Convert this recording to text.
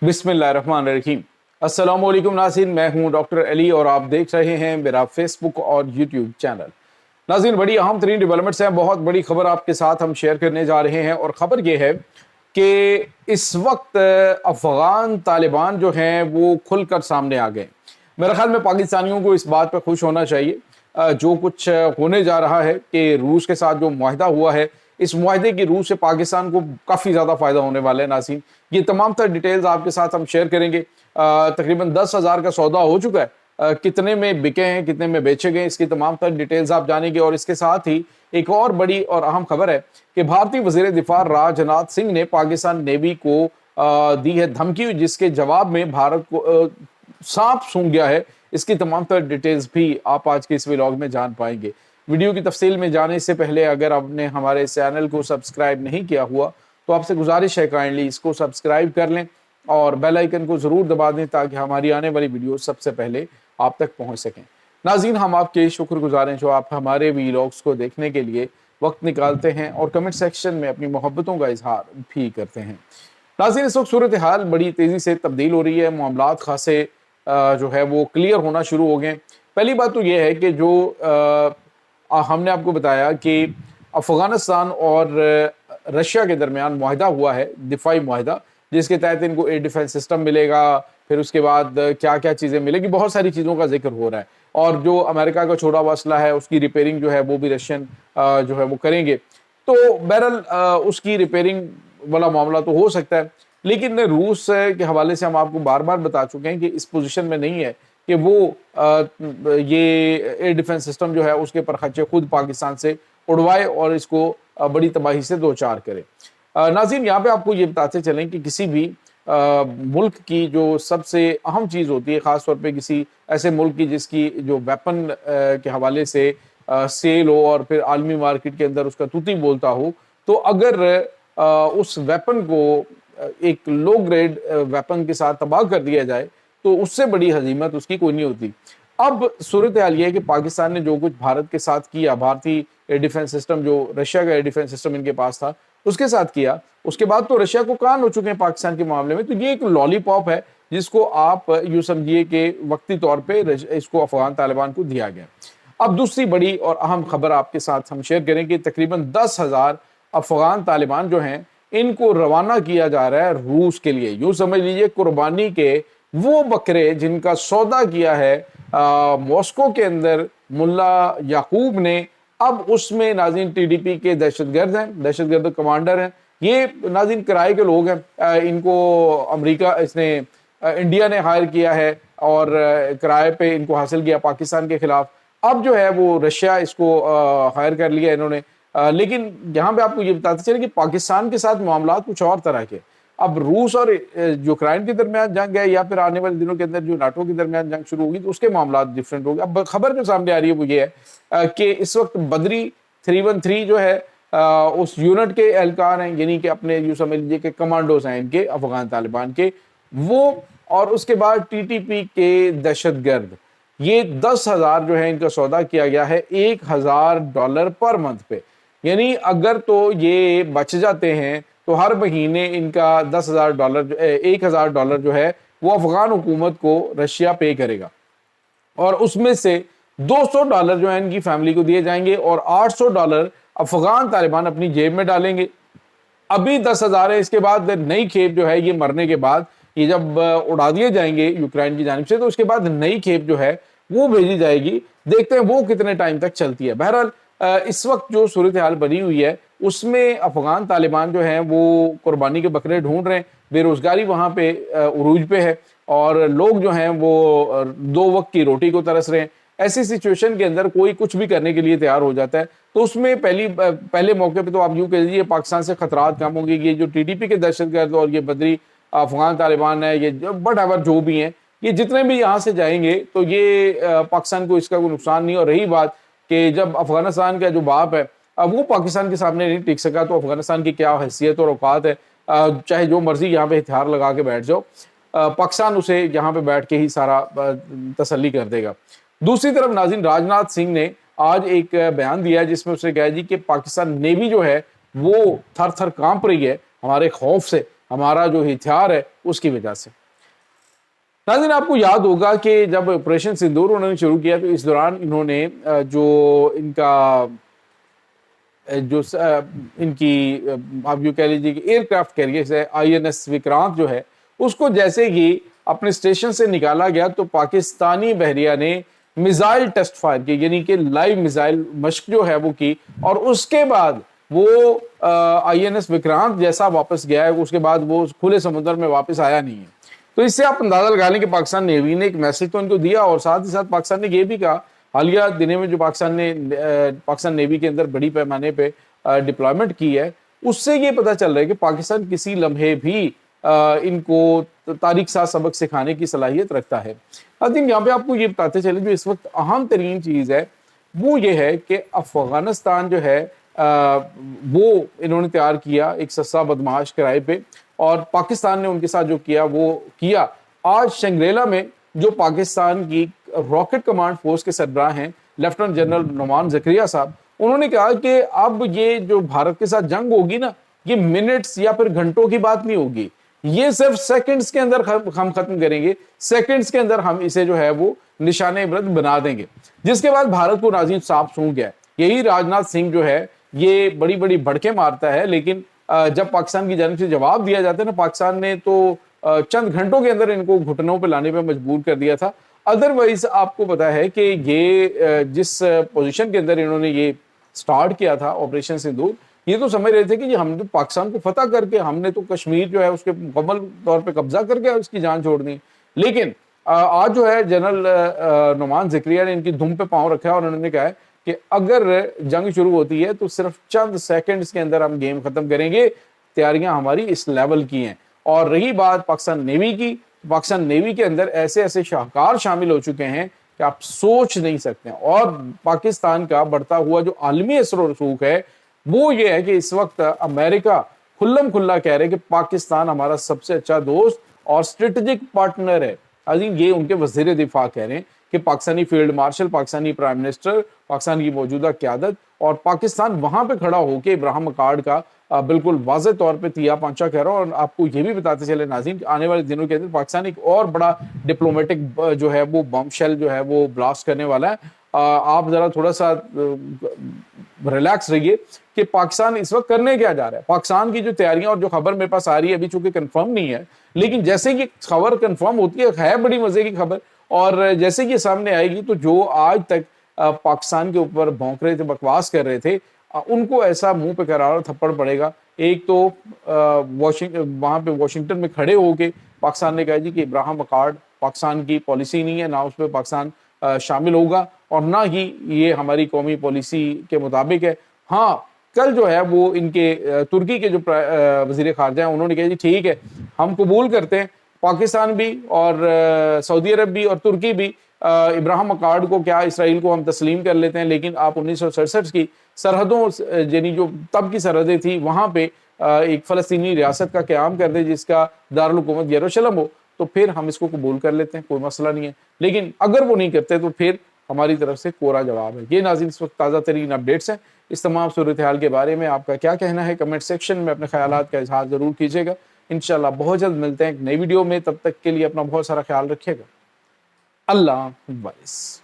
बिस्मिल्लाहिर्रहमानिर्रहीम। अस्सलामु अलैकुम नाज़रीन, मैं हूं डॉक्टर अली और आप देख रहे हैं मेरा फेसबुक और यूट्यूब चैनल। नाज़रीन, बड़ी अहम तरीन डेवलपमेंट्स हैं, बहुत बड़ी खबर आपके साथ हम शेयर करने जा रहे हैं और ख़बर ये है कि इस वक्त अफ़गान तालिबान जो हैं वो खुलकर सामने आ गए। मेरे ख्याल में पाकिस्तानियों को इस बात पर खुश होना चाहिए। जो कुछ होने जा रहा है कि रूस के साथ जो मुआहदा हुआ है, इस मुआहदे की रूस से पाकिस्तान को काफ़ी ज़्यादा फ़ायदा होने वाला है। नाज़रीन, ये तमाम तर डिटेल्स आपके साथ हम शेयर करेंगे। तकरीबन 10,000 का सौदा हो चुका है। कितने में बिके हैं, कितने में बेचे गए, इसकी तमाम तर डिटेल्स आप जानेंगे। और इसके साथ ही एक और बड़ी और अहम खबर है कि भारतीय वज़ीर दिफा राजनाथ सिंह ने पाकिस्तान नेवी को दी है धमकी, जिसके जवाब में भारत को सांप सूंघ गया है। इसकी तमाम तर डिटेल्स भी आप आज के इस व्लॉग में जान पाएंगे। वीडियो की तफसील में जाने से पहले अगर आपने हमारे चैनल को सब्सक्राइब नहीं किया हुआ तो आपसे गुजारिश है काइंडली इसको सब्सक्राइब कर लें और बेल आइकन को ज़रूर दबा दें ताकि हमारी आने वाली वीडियो सबसे पहले आप तक पहुंच सकें। नाज़रीन, हम आपके शुक्रगुजार हैं जो आप हमारे व्लॉग्स को देखने के लिए वक्त निकालते हैं और कमेंट सेक्शन में अपनी मोहब्बतों का इजहार भी करते हैं। नाज़रीन, इस वक्त सूरत हाल बड़ी तेज़ी से तब्दील हो रही है। मामलात खासे जो है वो क्लियर होना शुरू हो गए। पहली बात तो ये है कि जो हमने आपको बताया कि अफ़गानिस्तान और रशिया के दरमियान मुआहदा हुआ है, दिफाई मुआहदा, जिसके तहत इनको एयर डिफेंस सिस्टम मिलेगा। फिर उसके बाद क्या क्या चीज़ें मिलेगी, बहुत सारी चीज़ों का जिक्र हो रहा है। और जो अमेरिका का छोड़ा हुआ असला है उसकी रिपेयरिंग जो है वो भी रशियन जो है वो करेंगे। तो बहरहाल उसकी रिपेयरिंग वाला मामला तो हो सकता है, लेकिन रूस के हवाले से हम आपको बार बार बता चुके हैं कि इस पोजीशन में नहीं है कि वो ये एयर डिफेंस सिस्टम जो है उसके पर खर्चे खुद पाकिस्तान से उड़वाए और इसको बड़ी तबाही से दो चार करे। नाज़रीन, यहाँ पे आपको ये बताते चलें कि किसी भी मुल्क की जो सबसे अहम चीज़ होती है, ख़ास तौर पे किसी ऐसे मुल्क की जिसकी जो वेपन के हवाले से सेल हो और फिर आलमी मार्केट के अंदर उसका तूती बोलता हो, तो अगर उस वेपन को एक लो ग्रेड वेपन के साथ तबाह कर दिया जाए तो उससे बड़ी हजीमत उसकी कोई नहीं होती। अब सूरत हाल ये है कि पाकिस्तान ने जो कुछ भारत के साथ किया, भारतीय एयर डिफेंस सिस्टम जो रशिया का एयर डिफेंस सिस्टम इनके पास था उसके साथ किया, उसके बाद तो रशिया को कान हो चुके हैं पाकिस्तान के मामले में। तो ये एक लॉलीपॉप है जिसको आप यूँ समझिए कि वक्ती तौर पर इसको अफगान तालिबान को दिया गया। अब दूसरी बड़ी और अहम खबर आपके साथ हम शेयर करें कि तकरीबन 10,000 अफगान तालिबान जो हैं इनको रवाना किया जा रहा है रूस के लिए। यूँ समझ लीजिए कुर्बानी के वो बकरे जिनका सौदा किया है मॉस्को के अंदर मुल्ला याकूब ने। अब उसमें नाज़रीन टीडीपी के दहशतगर्द हैं, दहशतगर्द कमांडर हैं। ये नाज़रीन किराए के लोग हैं, इनको अमेरिका इंडिया ने हायर किया है और किराए पे इनको हासिल किया पाकिस्तान के खिलाफ। अब जो है वो रशिया इसको हायर कर लिया इन्होंने। लेकिन यहाँ पे आपको ये बताते चले कि पाकिस्तान के साथ मामला कुछ और तरह के। अब रूस और यूक्रेन के दरमियान जंग है या फिर आने वाले दिनों के अंदर जो नाटो के दरमियान जंग शुरू होगी तो उसके मामला डिफरेंट होंगे। अब खबर जो सामने आ रही है वो ये है कि इस वक्त बदरी 313 जो है उस यूनिट के एहलकार हैं, यानी कि अपने यूँ समझ लीजिए कि कमांडोज हैं इनके अफगान तालिबान के वो, और उसके बाद टीटीपी के दहशतगर्द। ये 10,000 जो है इनका सौदा किया गया है $1,000 पर मंथ पे। यानी अगर तो ये बच जाते हैं तो हर महीने इनका $1,000 जो है वो अफगान हुकूमत को रशिया पे करेगा और उसमें से $200 जो है इनकी फैमिली को दिए जाएंगे और $800 अफगान तालिबान अपनी जेब में डालेंगे। अभी 10,000 है, इसके बाद नई खेप जो है ये मरने के बाद ये जब उड़ा दिए जाएंगे यूक्रेन की जानिब से तो उसके बाद नई खेप जो है वो भेजी जाएगी। देखते हैं वो कितने टाइम तक चलती है। बहरहाल इस वक्त जो सूरत हाल बनी हुई है उसमें अफगान तालिबान जो हैं वो कुर्बानी के बकरे ढूंढ रहे हैं। बेरोजगारी वहाँ पे उरूज पे है और लोग जो हैं वो 2 वक्त की रोटी को तरस रहे हैं। ऐसी सिचुएशन के अंदर कोई कुछ भी करने के लिए तैयार हो जाता है। तो उसमें पहले मौके पे तो आप यूँ कह लीजिए पाकिस्तान से खतरात कम होंगे। ये जो टीटीपी के दहशतगर्द और ये बदरी अफगान तालिबान है, ये वट जो भी हैं, ये जितने भी यहाँ से जाएंगे तो ये पाकिस्तान को इसका कोई नुकसान नहीं। और रही बात कि जब अफगानिस्तान का जो बाप है अब वो पाकिस्तान के सामने नहीं टिक सका तो अफगानिस्तान की क्या हैसियत और औकात है। चाहे जो मर्जी यहाँ पे हथियार लगा के बैठ जाओ, पाकिस्तान उसे यहाँ पे बैठ के ही सारा तसल्ली कर देगा। दूसरी तरफ नाज़रीन, राजनाथ सिंह ने आज एक बयान दिया है जिसमें उसने कहा जी कि पाकिस्तान नेवी जो है वो थर थर कांप रही है हमारे खौफ से ہمارا جو ہتھیار ہے اس کی وجہ سے۔ ناظرین آپ کو یاد ہوگا کہ جب آپریشن سندور انہوں نے شروع کیا تو اس دوران انہوں نے جو ان کا جو ان کی آپ یوں کہہ لیجیے کہ ایئر کرافٹ کیریئر ہے INS وکرانت جو ہے اس کو جیسے ہی اپنے اسٹیشن سے نکالا گیا تو پاکستانی بحریہ نے میزائل ٹیسٹ فائر کی، یعنی کہ لائیو میزائل مشق جو ہے وہ کی، اور اس کے بعد وہ INS وکرانت جیسا واپس گیا ہے اس کے بعد وہ کھلے سمندر میں واپس آیا نہیں ہے۔ تو اس سے آپ اندازہ لگا لیں کہ پاکستان نیوی نے ایک میسج تو ان کو دیا، اور ساتھ ہی ساتھ پاکستان نے یہ بھی کہا حالیہ دنوں میں جو پاکستان نیوی کے اندر بڑی پیمانے پہ ڈپلائمنٹ کی ہے، اس سے یہ پتہ چل رہا ہے کہ پاکستان کسی لمحے بھی ان کو تاریخ ساز سبق سکھانے کی صلاحیت رکھتا ہے۔ لیکن یہاں پہ آپ کو یہ بتاتے چلیں جو اس وقت اہم ترین چیز ہے وہ یہ ہے کہ افغانستان جو ہے وہ انہوں نے تیار کیا ایک سستا بدمعاش کرائے پہ، اور پاکستان نے ان کے ساتھ جو کیا وہ کیا۔ آج شنگریلا میں جو پاکستان کی راکٹ کمانڈ فورس کے سربراہ ہیں لیفٹیننٹ جنرل نعمان زکریا صاحب، انہوں نے کہا کہ اب یہ جو بھارت کے ساتھ جنگ ہوگی نا، یہ منٹس یا پھر گھنٹوں کی بات نہیں ہوگی، یہ صرف سیکنڈز کے اندر ہم ختم کریں گے، سیکنڈز کے اندر ہم اسے جو ہے وہ نشان عبرت بنا دیں گے۔ جس کے بعد بھارت کو ناظرین صاف سونگ گیا۔ یہی راجناتھ سنگھ جو ہے یہ بڑی بڑی بھڑکے مارتا ہے، لیکن جب پاکستان کی جانب سے جواب دیا جاتا ہے نا، پاکستان نے تو چند گھنٹوں کے اندر ان کو گھٹنوں پہ لانے پہ مجبور کر دیا تھا۔ ادروائز آپ کو پتا ہے کہ یہ جس پوزیشن کے اندر انہوں نے یہ سٹارٹ کیا تھا آپریشن سندور، یہ تو سمجھ رہے تھے کہ ہم نے پاکستان کو فتح کر کے ہم نے تو کشمیر جو ہے اس کے مکمل طور پہ قبضہ کر کے اس کی جان چھوڑ دی، لیکن آج جو ہے جنرل نعمان زکریا نے ان کی دھم پہ پاؤں رکھا ہے، اور انہوں نے کہا ہے کہ اگر جنگ شروع ہوتی ہے تو صرف چند سیکنڈز کے اندر ہم گیم ختم کریں گے، تیاریاں ہماری اس لیول کی ہیں۔ اور رہی بات پاکستان نیوی کی، پاکستان نیوی کے اندر ایسے ایسے شاہکار شامل ہو چکے ہیں کہ آپ سوچ نہیں سکتے ہیں، اور پاکستان کا بڑھتا ہوا جو عالمی اثر و رسوخ ہے وہ یہ ہے کہ اس وقت امریکہ کھلم کھلا کہہ رہے کہ پاکستان ہمارا سب سے اچھا دوست اور اسٹریٹجک پارٹنر ہے۔ عظیم یہ ان کے وزیر دفاع کہہ رہے ہیں کہ Pakistani field marshal, Pakistani prime minister, Pakistan کی موجودہ قیادت، اور پاکستان وہاں پہ کھڑا ہو کے ابراہیم اکارڈ کا بالکل واضح طور پہ تیا پانچا کہہ رہا ہوں۔ اور آپ کو یہ بھی بتاتے چلے ناظرین کہ آنے والے دنوں کے اندر پاکستان ایک اور بڑا ڈپلومیٹک جو ہے وہ بم شیل جو ہے وہ بلاسٹ کرنے والا ہے۔ آپ ذرا تھوڑا سا ریلیکس رہیے کہ پاکستان اس وقت کرنے کیا جا رہا ہے۔ پاکستان کی جو تیاریاں اور جو خبر میرے پاس آ رہی ہے ابھی چونکہ کنفرم نہیں ہے، لیکن جیسے کہ خبر کنفرم ہوتی ہے بڑی مزے کی خبر، اور جیسے کہ سامنے آئے گی تو جو آج تک پاکستان کے اوپر بھونک رہے تھے، بکواس کر رہے تھے، ان کو ایسا منہ پہ کرارا تھپڑ پڑے گا۔ ایک تو وہاں پہ واشنگٹن میں کھڑے ہو کے پاکستان نے کہا جی کہ ابراہیم اکارڈ پاکستان کی پالیسی نہیں ہے، نہ اس پہ پاکستان شامل ہوگا اور نہ ہی یہ ہماری قومی پالیسی کے مطابق ہے۔ ہاں کل جو ہے وہ ان کے ترکی کے جو وزیر خارجہ ہیں انہوں نے کہا جی ٹھیک ہے ہم قبول کرتے ہیں، پاکستان بھی اور سعودی عرب بھی اور ترکی بھی ابراہیم اکارڈ کو کیا اسرائیل کو ہم تسلیم کر لیتے ہیں، لیکن آپ 1967 کی سرحدوں یعنی جو تب کی سرحدیں تھی وہاں پہ ایک فلسطینی ریاست کا قیام کر دیں جس کا دارالحکومت یروشلم ہو، تو پھر ہم اس کو قبول کر لیتے ہیں، کوئی مسئلہ نہیں ہے۔ لیکن اگر وہ نہیں کرتے تو پھر ہماری طرف سے کورا جواب ہے۔ یہ ناظرین اس وقت تازہ ترین اپڈیٹس ہیں۔ اس تمام صورتحال کے بارے میں آپ کا کیا کہنا ہے کمنٹ سیکشن میں اپنے خیالات کا اظہار ضرور کیجیے گا۔ انشاءاللہ بہت جلد ملتے ہیں ایک نئی ویڈیو میں، تب تک کے لیے اپنا بہت سارا خیال رکھیے گا۔ اللہ حافظ۔